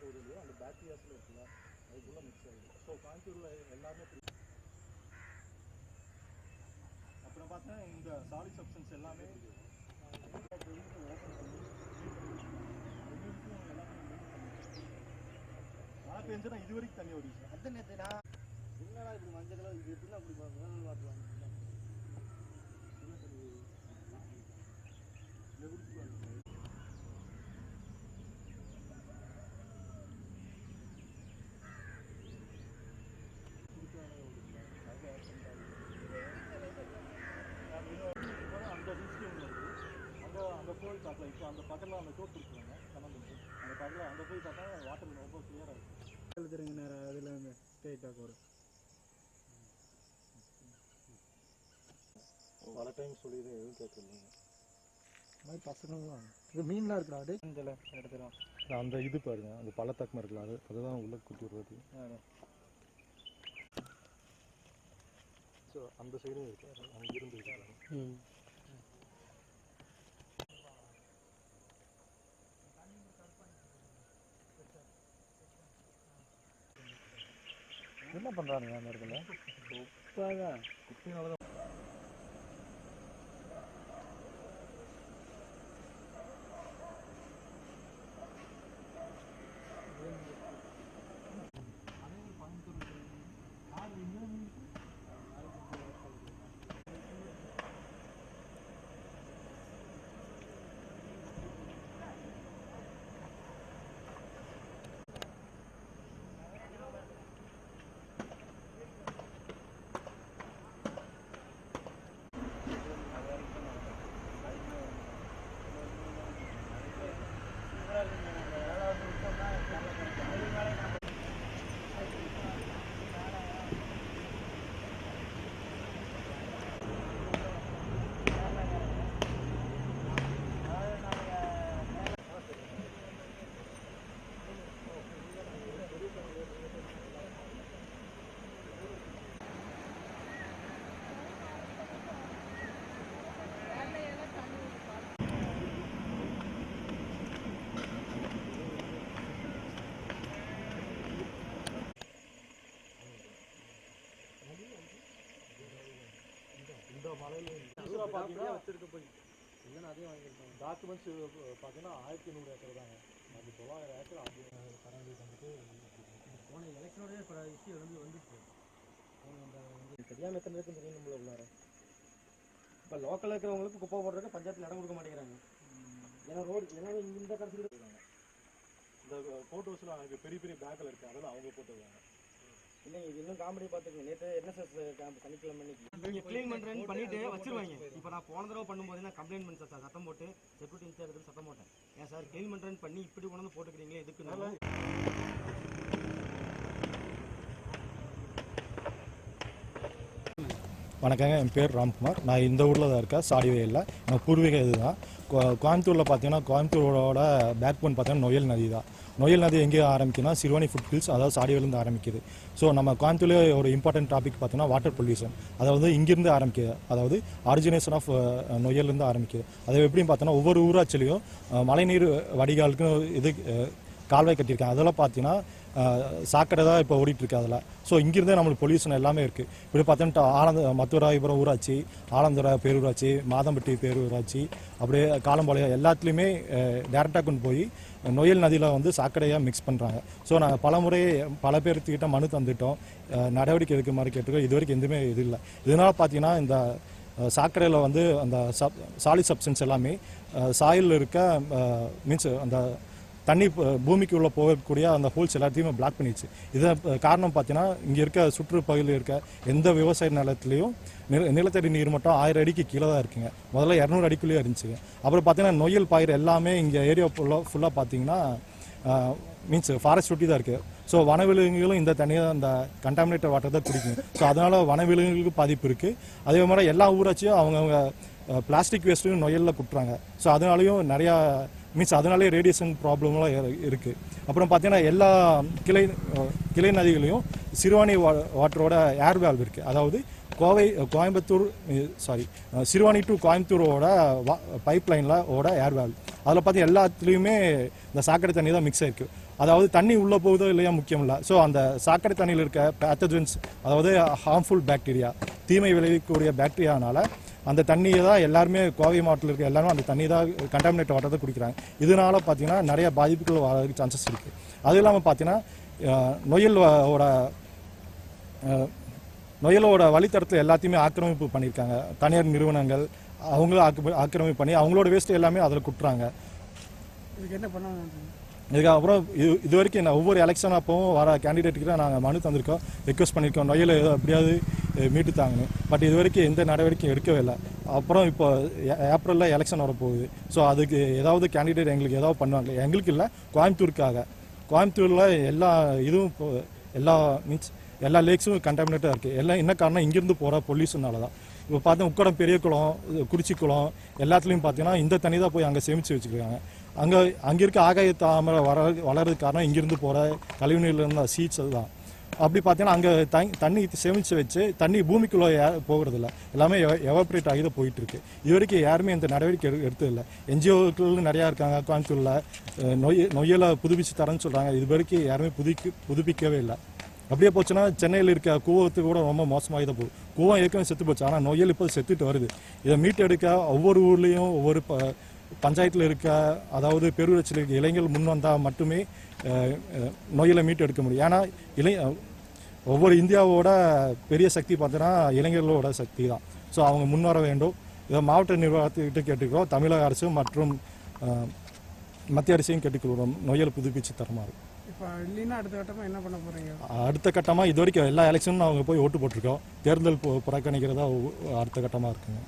போகுது இல்லையா, அந்த பேக்டீரியாஸில் இருக்குல்ல அதுக்குள்ளே மிக்ஸ் ஆகிடுது. ஸோ கோயம்புத்தூரில் எல்லாமே அப்புறம் பார்த்தீங்கன்னா இந்த சாலிட் சப்ஸ்டன்ஸ் எல்லாமே ஓப்பன் பண்ணி மழை பெஞ்சுன்னா இது வரைக்கும் தண்ணி ஓடிச்சு. அந்த நேற்று நான் என்னடா இப்படி மஞ்சள் கலர் இது எப்படின்னா அப்படி மினரல் வாட்டர் வாங்க அந்த ஹில்ஸ்டேன் வருது. அங்கே போய் பார்க்கலாம். இப்போ அந்த பக்கத்தில் அந்த தோப்பு இருக்குறாங்க கண்ணம்பு, அந்த பக்கத்தில் அங்கே போய் பார்த்தா வாட்டர் ரொம்ப கிளியராக இருக்கும். எழுதுறங்க நேரம் அதில் இந்த ஸ்டேட்டாக வரும். பல டைம் சொல்லிடுறேன், எதுவும் கேட்கலைங்க. மாதிரி பசங்கள்லாம் இது மீன்லாம் இருக்குடா அது இந்த இடத்துல அந்த இது பாருங்க, அந்த பள்ளத்தக்கமாக இருக்கலாம், அதுதான் உள்ள குட்டி விடுறது. ஸோ அந்த சைடும் இருக்கு, அங்கிருந்து இருக்காங்க. என்ன பண்ணுறானுங்க அந்த இடத்துல? குப்பைதான், குப்பையினால தான். பார்த்தீங்கன்னா வச்சிருக்க போய் இல்லைன்னா அதையும் வாங்கியிருக்கோம். டாக்குமெண்ட்ஸ் பார்த்தீங்கன்னா 1100 ஏக்கர் தாங்க. அது 900 ஏக்கர் அது கரண்ட் வந்துட்டு போன எலெக்ஷனோட இப்போ இஷ்யூ வந்துச்சு. தெரியாமல் எத்தனை இருக்குன்னு தெரியும் நம்மள உள்ளார. இப்போ லோக்கலில் இருக்கிறவங்களுக்கு குப்பை போடுறதுக்கு பஞ்சாயத்தில் இடம் கொடுக்க மாட்டேங்கிறாங்க. ஏன்னா ரோடு ஏன்னா இந்த கடைசியில் இருக்காங்க. இந்த ஃபோட்டோஸ்லாம் பெரிய பெரிய பேக்கில் இருக்குது, அதெல்லாம் அவங்க போட்டுருக்காங்க. இல்லை இது இன்னும் காமெடி பார்த்துக்கோங்க. நேற்று என்எஸ்எஸ் கேம்ப் சனிக்கிழமை நீங்கள் க்ளீன் பண்ணுறேன்னு பண்ணிட்டு வச்சிருவாங்க. இப்போ நான் போன தடவை பண்ணும்போது நான் கம்ப்ளைண்ட் பண்ணேன் சார், சத்தம் போட்டு செக்யூரிட்டி இன்சார்ஜ் சத்தம் போட்டேன். ஏன் சார் க்ளீன் பண்ணுறேன்னு பண்ணி இப்படி கொண்டு போட்டுக்கிறீங்களே எதுக்கு? வணக்கங்க, என் பேர் ராம்குமார். நான் இந்த ஊரில் தான் இருக்கேன், சாடிவேயில். நான் பூர்வீகம் இதுதான். கோயம்புத்தூரில் பார்த்தீங்கன்னா கோயம்புத்தூரோட பேக் போன் பார்த்தீங்கன்னா நொயல் நதி தான். நொயல் நதி எங்கே ஆரம்பிக்குன்னா சிறுவாணி ஃபுட் ஹில்ஸ், அதாவது சாடிவேலேருந்து ஆரம்பிக்குது. ஸோ நம்ம கோயம்புத்தூர்லேயே ஒரு இம்பார்ட்டன்ட் டாபிக் பார்த்தீங்கன்னா வாட்டர் பொல்யூஷன். அதாவது இங்கேருந்து ஆரம்பிக்குது, அதாவது ஆரிஜினேஷன் ஆஃப் நொயல்லேருந்து ஆரம்பிக்குது. அது எப்படின்னு பார்த்தோன்னா ஒவ்வொரு ஊராட்சிலையும் மழைநீர் வடிகாலுக்கு இது கால்வாய் கட்டியிருக்காங்க. அதெல்லாம் பார்த்தீங்கன்னா சாக்கடை தான் இப்போ ஓடிட்டுருக்கு அதில். ஸோ இங்கிருந்தே நம்மளுக்கு பொல்யூஷன் எல்லாமே இருக்குது. இப்படி பார்த்தோன்னா மத்துராயபுரம் ஊராட்சி, ஆலந்துறை பேரூராட்சி, மாதம்பட்டி பேரூராட்சி, அப்படியே காலம்பாளையம் எல்லாத்துலேயுமே டேரெக்டாக கொண்டு போய் நொயல் நதியில் வந்து சாக்கடையாக மிக்ஸ் பண்ணுறாங்க. ஸோ நாங்கள் பல பேர்த்துக்கிட்ட மனு தந்துட்டோம், நடவடிக்கை எடுக்கிற மாதிரி கேட்டிருக்கோம். இது வரைக்கும் எதுவுமே இது இல்லை. இதனால் பார்த்தீங்கன்னா இந்த சாக்கடையில் வந்து அந்த சாலிட் சப்ஸ்டன்ஸ் எல்லாமே சாயில் இருக்க மீன்ஸ் அந்த தண்ணி பூமிக்கு உள்ள போகக்கூடிய அந்த ஹோல்ஸ் எல்லாத்தையுமே பிளாக் பண்ணிடுச்சு. இதை காரணம் பார்த்தீங்கன்னா இங்கே இருக்க சுற்றுப்பகுதியில் இருக்க எந்த விவசாய நிலத்துலையும் நிலத்தடி நீர் மட்டும் 1000 அடிக்கு கீழே தான் இருக்குங்க. முதல்ல 200 அடிக்குள்ளேயே இருந்துச்சுங்க. அப்புறம் பார்த்தீங்கன்னா நொயல் பயிர் எல்லாமே இங்கே ஏரியா ஃபுல்லாக பார்த்தீங்கன்னா மீன்ஸ் ஃபாரஸ்ட் ஒட்டி தான் இருக்குது. ஸோ வனவிலங்குகளும் இந்த தண்ணியை அந்த கண்டாமினேட்டட் வாட்டர் தான் குடிக்கும். ஸோ அதனால் வனவிலங்குகளுக்கு பாதிப்பு இருக்குது. அதே மாதிரி எல்லா ஊராட்சியும் அவங்கவுங்க பிளாஸ்டிக் வேஸ்ட்டும் நொயலில் குட்டுறாங்க. ஸோ அதனாலையும் நிறையா மீன்ஸ் அதனாலே ரேடியேஷன் ப்ராப்ளம்லாம் இருக்குது. அப்புறம் பார்த்தீங்கன்னா எல்லா கிளை நதிகளையும் சிறுவாணி வாட்டரோட ஏர் வேல்வ் இருக்குது. அதாவது சிறுவாணி டு கோயம்புத்தூரோட பைப் லைனில் ஓட ஏர் வேல்வ். அதில் பார்த்தீங்கன்னா எல்லாத்துலேயுமே இந்த சாக்கடை தண்ணி தான் மிக்ஸ் ஆகிருக்கு. அதாவது தண்ணி உள்ளே போகுதோ இல்லையா முக்கியம் இல்லை. ஸோ அந்த சாக்கடை தண்ணியில் இருக்க பேத்தஜன்ஸ், அதாவது ஹார்ம்ஃபுல் பாக்டீரியா, தீமை விளைவிக்கக்கூடிய பாக்டீரியானால அந்த தண்ணியை தான் எல்லாருமே கோவை மாவட்டத்தில் இருக்க எல்லாரும் அந்த தண்ணி தான் கண்டாமினேட் வாட்டர் தான் குடிக்கிறாங்க. இதனால பார்த்தீங்கன்னா நிறைய பாதிப்புகள் வரதுக்கு சான்சஸ் இருக்குது. அது இல்லாமல் பார்த்தீங்கன்னா நொயலோட வழித்தடத்தில் எல்லாத்தையுமே ஆக்கிரமிப்பு பண்ணியிருக்காங்க. தனியார் நிறுவனங்கள் அவங்களும் ஆக்கிரமிப்பு பண்ணி அவங்களோட வேஸ்ட்டு எல்லாமே அதில் குட்டுறாங்க. இதுக்கு என்ன பண்ணணும்? இதுக்கப்புறம் இது வரைக்கும் நான் ஒவ்வொரு எலெக்ஷன் அப்பவும் வர கேண்டிடேட்டுக்கு தான் நாங்கள் மனு தந்திருக்கோம், ரெக்வஸ்ட் பண்ணியிருக்கோம் நொயலை எப்படியாவது மீட்டு தாங்கன்னு. பட் இது வரைக்கும் எந்த நடவடிக்கையும் எடுக்கவே இல்லை. அப்புறம் இப்போ ஏப்ரலில் எலெக்ஷன் வரப்போகுது. ஸோ அதுக்கு ஏதாவது கேண்டிடேட் எங்களுக்கு ஏதாவது பண்ணுவாங்க. எங்களுக்கு இல்லை, கோயம்புத்தூரில் எல்லா இதுவும் எல்லா லேக்ஸும் கண்டாமினேட்டாக இருக்குது. எல்லாம் என்ன காரணம், இங்கேருந்து போகிற பொல்யூஷனால தான். இப்போ பார்த்தா உக்கடம் பெரிய குளம், குறிச்சி குளம் எல்லாத்துலேயும் பார்த்தீங்கன்னா இந்த தண்ணி தான் போய் அங்கே சேமித்து வச்சுருக்காங்க. அங்கே இருக்க ஆகாய தாமரை வளர்றதுக்கு காரணம் இங்கேருந்து போகிற கழிவுநீரில் இருந்த சீட்ஸ் தான். அப்படி பார்த்தீங்கன்னா அங்கே தண்ணி சேமித்து வச்சு தண்ணி பூமிக்குள்ளே போகிறதில்ல, எல்லாமே எவாப்ரேட் ஆகி தான் போயிட்டுருக்கு. இது வரைக்கும் யாருமே இந்த நடவடிக்கை எடுத்ததில்லை. என்ஜிஓக்கள் நிறையா இருக்காங்க கோயம்புத்தூரில், நொய்யலை புதுப்பிச்சு தரேன்னு சொல்கிறாங்க. இது வரைக்கும் யாருமே புதுப்பிக்கவே இல்லை. அப்படியே போச்சுன்னா சென்னையில் இருக்க கூவத்துக்கு கூட ரொம்ப மோசமாக தான் போகுது. கூவம் ஏற்கனவே செத்து போச்சு, ஆனால் நொய்யல் இப்போ செத்துட்டு வருது. இதை மீட்டு எடுக்க ஒவ்வொரு ஊர்லேயும் ஒவ்வொரு பஞ்சாயத்தில் இருக்க, அதாவது பெருவச்சில் இருக்க இளைஞர்கள் முன் வந்தால் மட்டுமே நொய்யலை மீட்டு எடுக்க முடியும். ஏன்னா ஒவ்வொரு இந்தியாவோட பெரிய சக்தி பார்த்தீங்கன்னா இளைஞர்களோட சக்தி தான். ஸோ அவங்க முன்வர வேண்டும். இதை மாவட்ட நிர்வாகத்துக்கிட்ட கேட்டுக்கிறோம், தமிழக அரசு மற்றும் மத்திய அரசையும் கேட்டுக்கொள்கிறோம் நொய்யல் புதுப்பிச்சு தருமாறு. இப்போ இல்லைன்னா அடுத்த கட்டமாக என்ன பண்ண போகிறீங்க? அடுத்த கட்டமாக இது வரைக்கும் எல்லா எலெக்ஷனும் அவங்க போய் ஓட்டு போட்டிருக்கோம். தேர்தல் புறக்கணிக்கிறதா அடுத்த கட்டமாக இருக்குங்க.